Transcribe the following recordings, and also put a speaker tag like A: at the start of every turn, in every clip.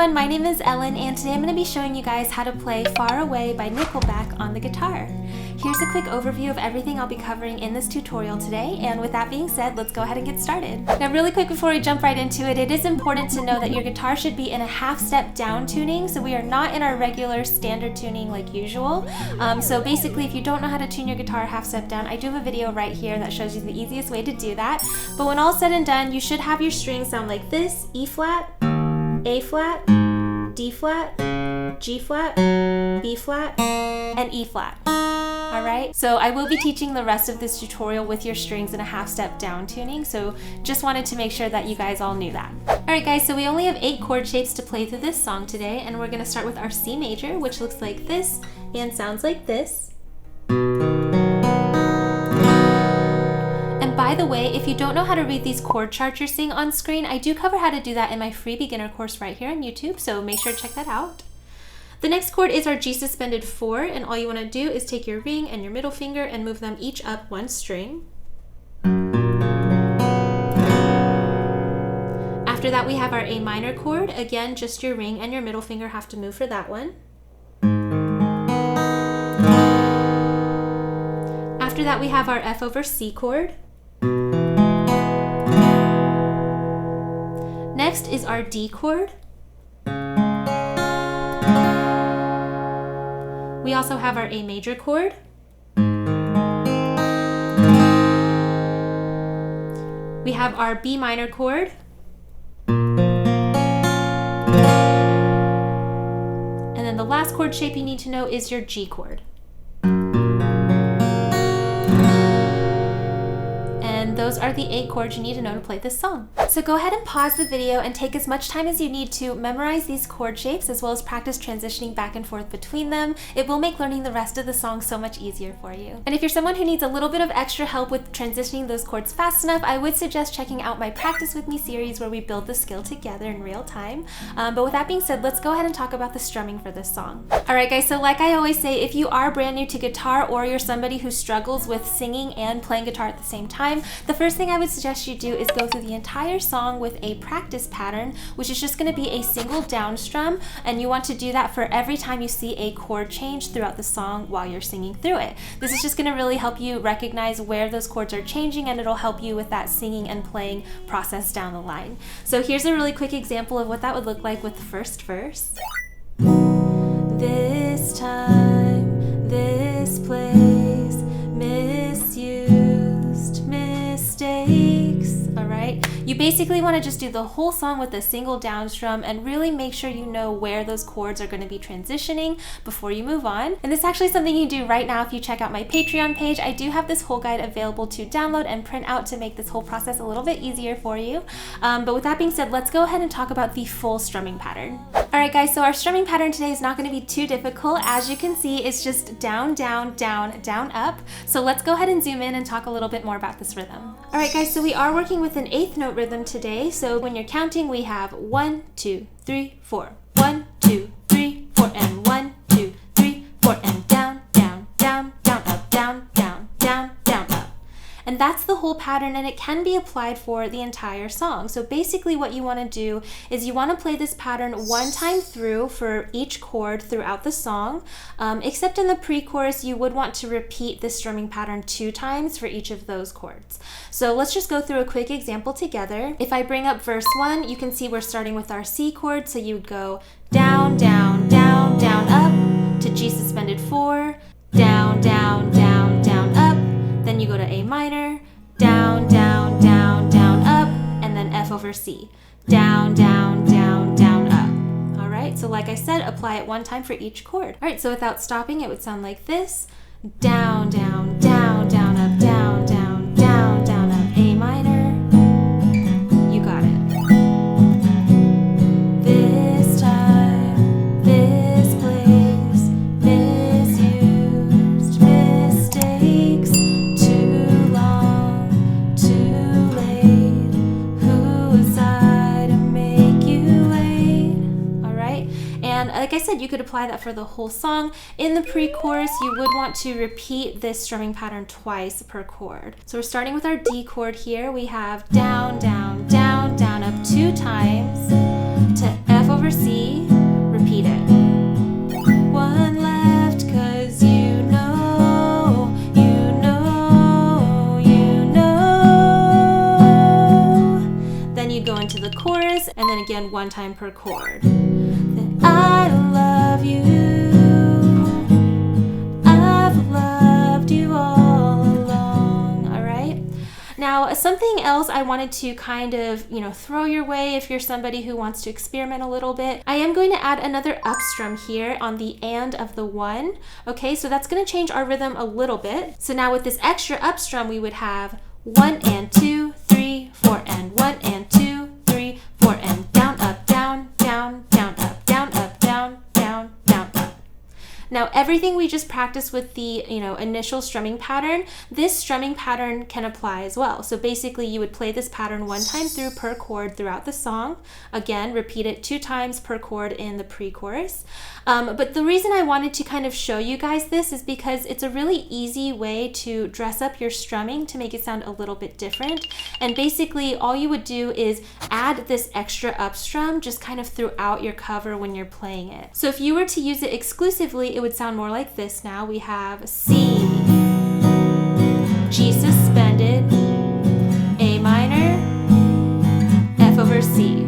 A: everyone, my name is Ellen and today I'm going to be showing you guys how to play Far Away by Nickelback on the guitar. Here's a quick overview of everything I'll be covering in this tutorial today, and with that being said, let's go ahead and get started. Now really quick before we jump right into it, it is important to know that your guitar should be in a half step down tuning, so we are not in our regular standard tuning like usual. So basically if you don't know how to tune your guitar half step down, I do have a video right here that shows you the easiest way to do that. But when all said and done, you should have your strings sound like this: E flat, A flat, D flat, G flat, B flat, and E flat. Alright, so I will be teaching the rest of this tutorial with your strings in a half step down tuning, so just wanted to make sure that you guys all knew that. Alright guys, so we only have 8 chord shapes to play through this song today, and we're going to start with our C major, which looks like this and sounds like this. And by the way, if you don't know how to read these chord charts you're seeing on screen, I do cover how to do that in my free beginner course right here on YouTube, so make sure to check that out. The next chord is our G suspended 4, and all you want to do is take your ring and your middle finger and move them each up one string. After that we have our A minor chord. Again, just your ring and your middle finger have to move for that one. After that we have our F over C chord. Next is our D chord. We also have our A major chord. We have our B minor chord. And then the last chord shape you need to know is your G chord. And those are the 8 chords you need to know to play this song. So go ahead and pause the video and take as much time as you need to memorize these chord shapes as well as practice transitioning back and forth between them. It will make learning the rest of the song so much easier for you. And if you're someone who needs a little bit of extra help with transitioning those chords fast enough, I would suggest checking out my Practice With Me series where we build the skill together in real time. But with that being said, let's go ahead and talk about the strumming for this song. Alright guys, so like I always say, if you are brand new to guitar or you're somebody who struggles with singing and playing guitar at the same time, the first thing I would suggest you do is go through the entire song with a practice pattern, which is just going to be a single down strum, and you want to do that for every time you see a chord change throughout the song while you're singing through it. This is just going to really help you recognize where those chords are changing, and it'll help you with that singing and playing process down the line. So here's a really quick example of what that would look like with the first verse. This time, this place, misused, mistakes. Alright, you basically want to just do the whole song with a single down strum and really make sure you know where those chords are going to be transitioning before you move on. And this is actually something you do right now if you check out my Patreon page. I do have this whole guide available to download and print out to make this whole process a little bit easier for you. But with that being said, let's go ahead and talk about the full strumming pattern. Alright guys, so our strumming pattern today is not going to be too difficult. As you can see, it's just down, down, down, down, up. So let's go ahead and zoom in and talk a little bit more about this rhythm. Alright guys, so we are working with an 8th note rhythm today. So when you're counting, we have 1, 2, 3, 4. 1, 2, 3, 4, and 1, 2, 3, 4, and down, down, down, down, up, down, down, down, down, up. And that's the whole pattern, and it can be applied for the entire song. So basically what you want to do is you want to play this pattern one time through for each chord throughout the song, except in the pre-chorus you would want to repeat this strumming pattern 2 times for each of those chords. So let's just go through a quick example together. If I bring up verse 1, you can see we're starting with our C chord, so you would go down, down, down, down, up to G suspended 4, down, down, down, down, up. Then you go to A minor, down, down, down, down, up, and then F over C. Down, down, down, down, up. Alright, so like I said, apply it one time for each chord. Alright, so without stopping, it would sound like this. Down, down, down, down, up, down, down, down, down, up, A minor. You got it. This time, this place, misused, mistakes. Like I said, you could apply that for the whole song. In the pre-chorus, you would want to repeat this strumming pattern twice per chord. So we're starting with our D chord here. We have down, down, down, down, up 2 times. to F over C, repeat it. One left, 'cause you know, you know, you know. Then you go into the chorus, and then again one time per chord. That I love you, I've loved you all along. All right. Now, something else I wanted to kind of, throw your way if you're somebody who wants to experiment a little bit. I am going to add another up strum here on the and of the one. Okay, so that's going to change our rhythm a little bit. So now with this extra up strum, we would have 1 and 2, 3, 4, and 1 and 2, 3, 4, and down, up, down, down, down, up, down, up, down, down, down, up. Now, everything we just practiced with the, initial strumming pattern, this strumming pattern can apply as well. So basically, you would play this pattern one time through per chord throughout the song. Again, repeat it 2 times per chord in the pre-chorus. But the reason I wanted to kind of show you guys this is because it's a really easy way to dress up your strumming to make it sound a little bit different. And basically, all you would do is add this extra up strum just kind of throughout your cover when you're playing it. So if you were to use it exclusively, it would sound more like this. Now we have C, G suspended, A minor, F over C.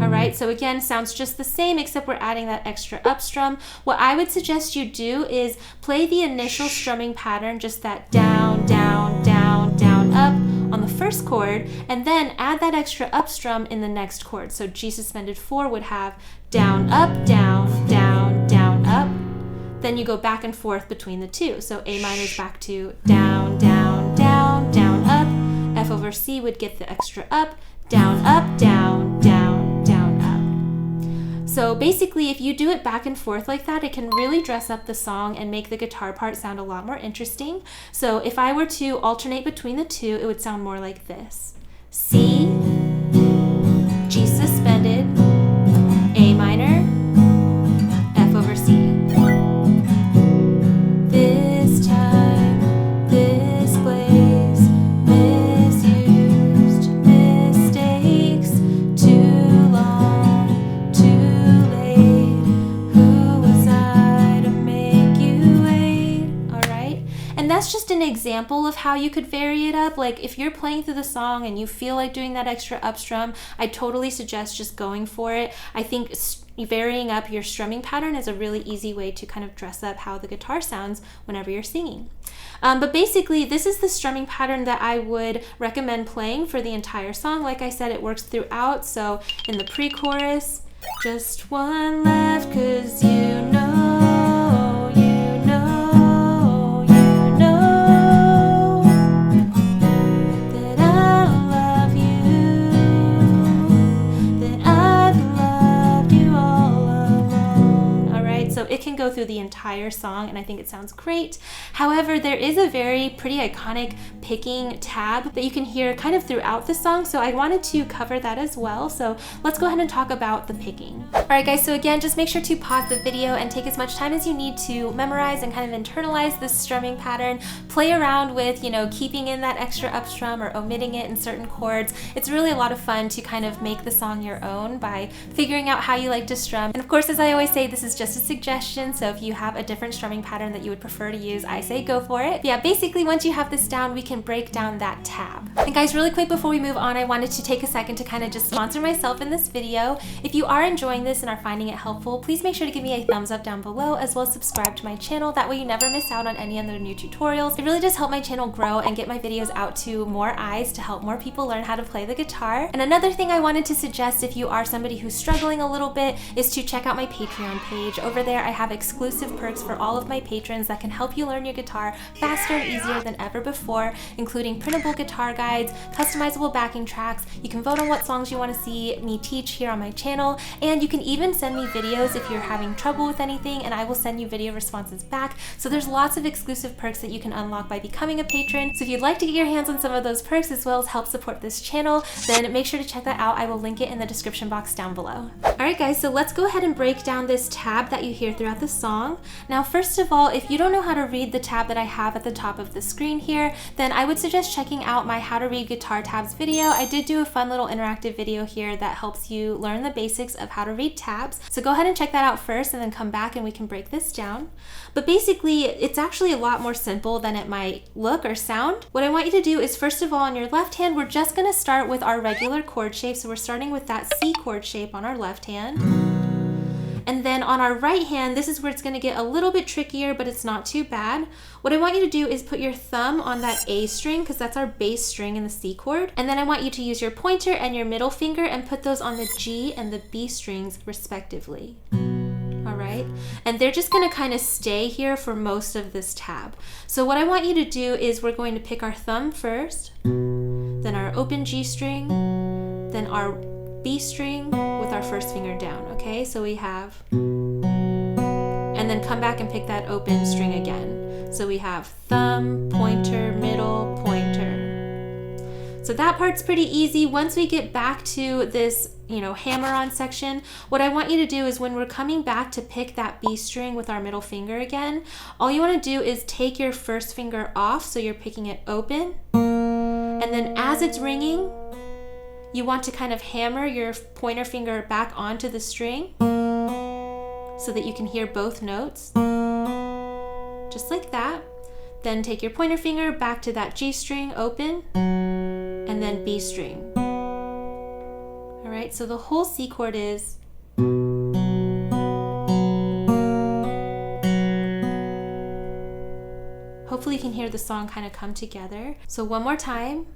A: All right, so again, sounds just the same except we're adding that extra up strum. What I would suggest you do is play the initial strumming pattern, just that down, down, down, down, up on the first chord, and then add that extra up strum in the next chord. So G suspended 4 would have down, up, down, down, down, up. Then you go back and forth between the two. So A minor is back to down, down, down, down, up. F over C would get the extra up, down, up, down, down, down, up. So basically, if you do it back and forth like that, it can really dress up the song and make the guitar part sound a lot more interesting. So if I were to alternate between the two, it would sound more like this. C, G suspended, A minor, F over C. This time, this place, misused, mistakes, too long, too late. Who was I to make you wait? All right. And that's just an example of how you could vary it up. Like if you're playing through the song and you feel like doing that extra up strum, I totally suggest just going for it. I think varying up your strumming pattern is a really easy way to kind of dress up how the guitar sounds whenever you're singing. But basically, this is the strumming pattern that I would recommend playing for the entire song. Like I said, it works throughout. So in the pre-chorus, just one left, 'cause you know, you know, you know that I love you, that I've loved you all along. All right, so it can go through the entire song, and I think it sounds great. However, there is a very pretty iconic picking tab that you can hear kind of throughout the song, so I wanted to cover that as well. So let's go ahead and talk about the picking. All right, guys, so again, just make sure to pause the video and take as much time as you need to memorize and kind of internalize this strumming pattern. Play around with, keeping in that extra up strum or omitting it in certain chords. It's really a lot of fun to kind of make the song your own by figuring out how you like to strum. And of course, as I always say, this is just a suggestion, so if you have a different strumming pattern that you would prefer to use, I say go for it. Yeah, basically, once you have this down, we can break down that tab. And guys, really quick before we move on, I wanted to take a second to kind of just sponsor myself in this video. If you are enjoying this and are finding it helpful, please make sure to give me a thumbs up down below, as well as subscribe to my channel. That way you never miss out on any other new tutorials. It really does help my channel grow and get my videos out to more eyes to help more people learn how to play the guitar. And another thing I wanted to suggest, if you are somebody who's struggling a little bit, is to check out my Patreon page. Over there, I have exclusive perks for all of my patrons that can help you learn your guitar faster and easier than ever before, including printable guitar guides, customizable backing tracks. You can vote on what songs you want to see me teach here on my channel, and you can even send me videos if you're having trouble with anything, and I will send you video responses back. So there's lots of exclusive perks that you can unlock by becoming a patron. So if you'd like to get your hands on some of those perks as well as help support this channel, then make sure to check that out. I will link it in the description box down below. All right, guys, so let's go ahead and break down this tab that you hear throughout throughout the song. Now, first of all, if you don't know how to read the tab that I have at the top of the screen here, then I would suggest checking out my How to Read Guitar Tabs video. I did do a fun little interactive video here that helps you learn the basics of how to read tabs. So go ahead and check that out first and then come back and we can break this down. But basically, it's actually a lot more simple than it might look or sound. What I want you to do is, first of all, on your left hand, we're just going to start with our regular chord shape. So we're starting with that C chord shape on our left hand. And then on our right hand, this is where it's going to get a little bit trickier, but it's not too bad. What I want you to do is put your thumb on that A string, because that's our bass string in the C chord. And then I want you to use your pointer and your middle finger and put those on the G and the B strings respectively. All right, and they're just going to kind of stay here for most of this tab. So what I want you to do is we're going to pick our thumb first, then our open G string, then our B string with our first finger down, okay? So we have, and then come back and pick that open string again. So we have thumb, pointer, middle, pointer. So that part's pretty easy. Once we get back to this, hammer-on section, what I want you to do is when we're coming back to pick that B string with our middle finger again, all you want to do is take your first finger off, so you're picking it open, and then as it's ringing, you want to kind of hammer your pointer finger back onto the string so that you can hear both notes, just like that. Then take your pointer finger back to that G string, open, and then B string. All right, so the whole C chord is, hopefully you can hear the song kind of come together. So one more time.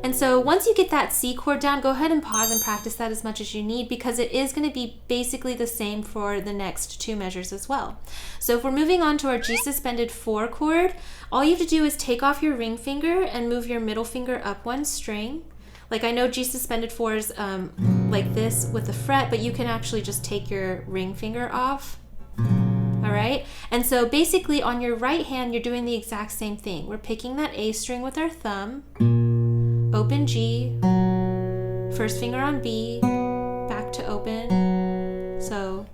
A: And so once you get that C chord down, go ahead and pause and practice that as much as you need, because it is going to be basically the same for the next two measures as well. So if we're moving on to our G suspended 4 chord, all you have to do is take off your ring finger and move your middle finger up one string. Like, I know G suspended 4 is like this with a fret, but you can actually just take your ring finger off. All right, and so basically on your right hand, you're doing the exact same thing. We're picking that A string with our thumb, open G, first finger on B, back to open, so.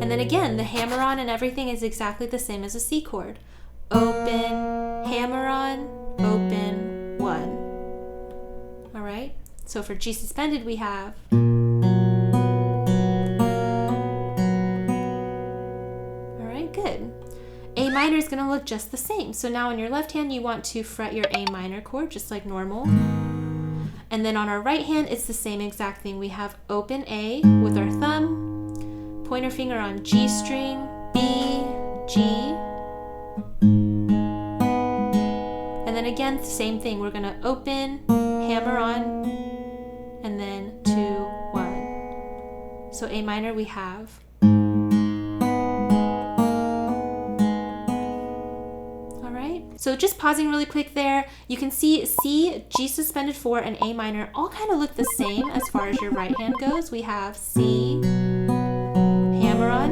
A: And then again, the hammer on and everything is exactly the same as a C chord. Open, hammer on, open, 1. All right, so for G suspended we have. All right, good. A minor is going to look just the same. So now on your left hand, you want to fret your A minor chord just like normal. And then on our right hand, it's the same exact thing. We have open A with our thumb, pointer finger on G string, B, G. And then again, same thing. We're going to open, hammer on, and then 2, 1. So A minor we have. So just pausing really quick there, you can see C, G suspended 4, and A minor all kind of look the same as far as your right hand goes. We have C, hammer on,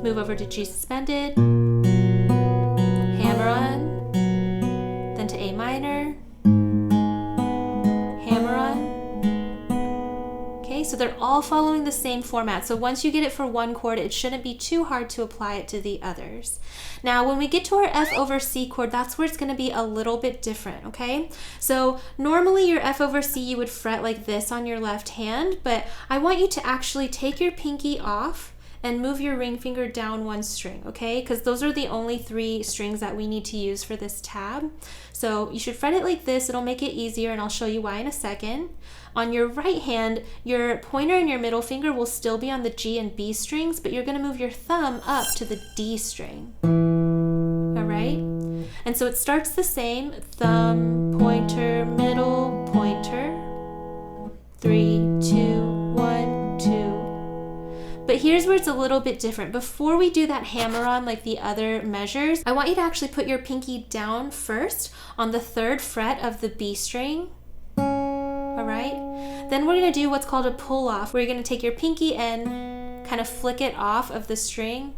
A: move over to G suspended, hammer on, then to A minor, hammer on. Okay, so they're all following the same format. So once you get it for one chord, it shouldn't be too hard to apply it to the others. Now, when we get to our F over C chord, that's where it's going to be a little bit different, okay? So normally your F over C, you would fret like this on your left hand, but I want you to actually take your pinky off and move your ring finger down one string, okay? Because those are the only 3 strings that we need to use for this tab. So you should fret it like this. It'll make it easier, and I'll show you why in a second. On your right hand, your pointer and your middle finger will still be on the G and B strings, but you're going to move your thumb up to the D string. All right? And so it starts the same. Thumb, pointer, middle, pointer. 3, 2, 1, 2. But here's where it's a little bit different. Before we do that hammer on like the other measures, I want you to actually put your pinky down first on the 3rd fret of the B string. All right? Then we're going to do what's called a pull off, where you're going to take your pinky and kind of flick it off of the string.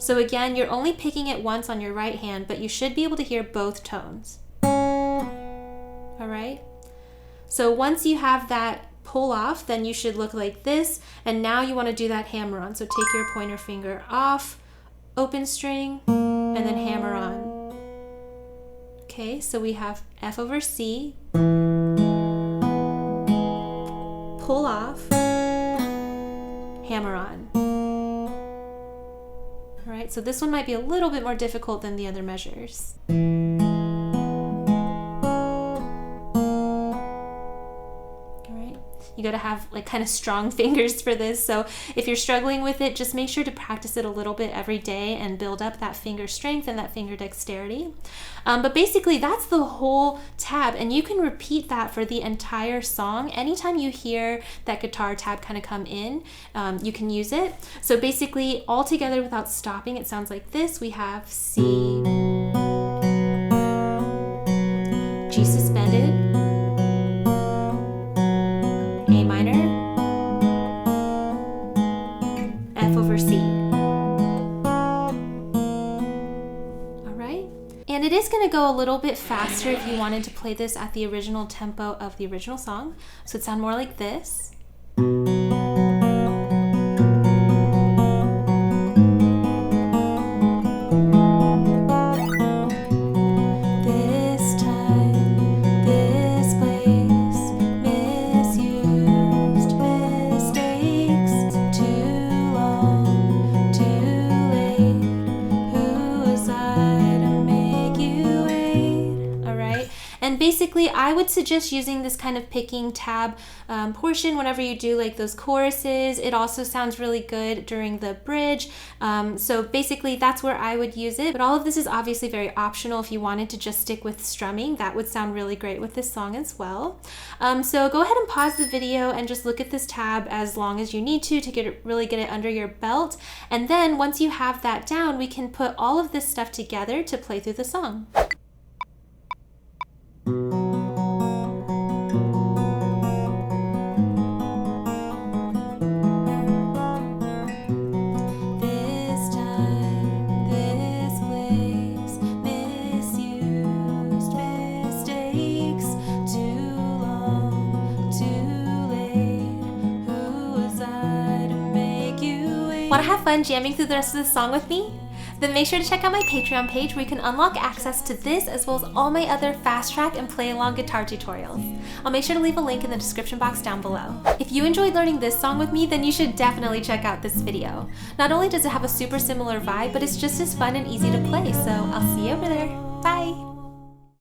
A: So again, you're only picking it once on your right hand, but you should be able to hear both tones. All right? So once you have that pull off, then you should look like this, and now you want to do that hammer on. So take your pointer finger off, open string, and then hammer on. Okay, so we have F over C, pull off, hammer on. All right, so this one might be a little bit more difficult than the other measures. You got to have like kind of strong fingers for this. So if you're struggling with it, just make sure to practice it a little bit every day and build up that finger strength and that finger dexterity. But basically that's the whole tab, and you can repeat that for the entire song. Anytime you hear that guitar tab kind of come in, you can use it. So basically all together without stopping, it sounds like this. We have C, G suspended, A minor, F over C. All right, and it is going to go a little bit faster if you wanted to play this at the original tempo of the original song. So it sounds more like this. Basically, I would suggest using this kind of picking tab portion whenever you do like those choruses. It also sounds really good during the bridge. So basically that's where I would use it. But all of this is obviously very optional. If you wanted to just stick with strumming, that would sound really great with this song as well. So go ahead and pause the video and just look at this tab as long as you need to really get it under your belt. And then once you have that down, we can put all of this stuff together to play through the song. Want to have fun jamming through the rest of the song with me? Then make sure to check out my Patreon page where you can unlock access to this as well as all my other fast track and play along guitar tutorials. I'll make sure to leave a link in the description box down below. If you enjoyed learning this song with me, then you should definitely check out this video. Not only does it have a super similar vibe, but it's just as fun and easy to play, so I'll see you over there. Bye!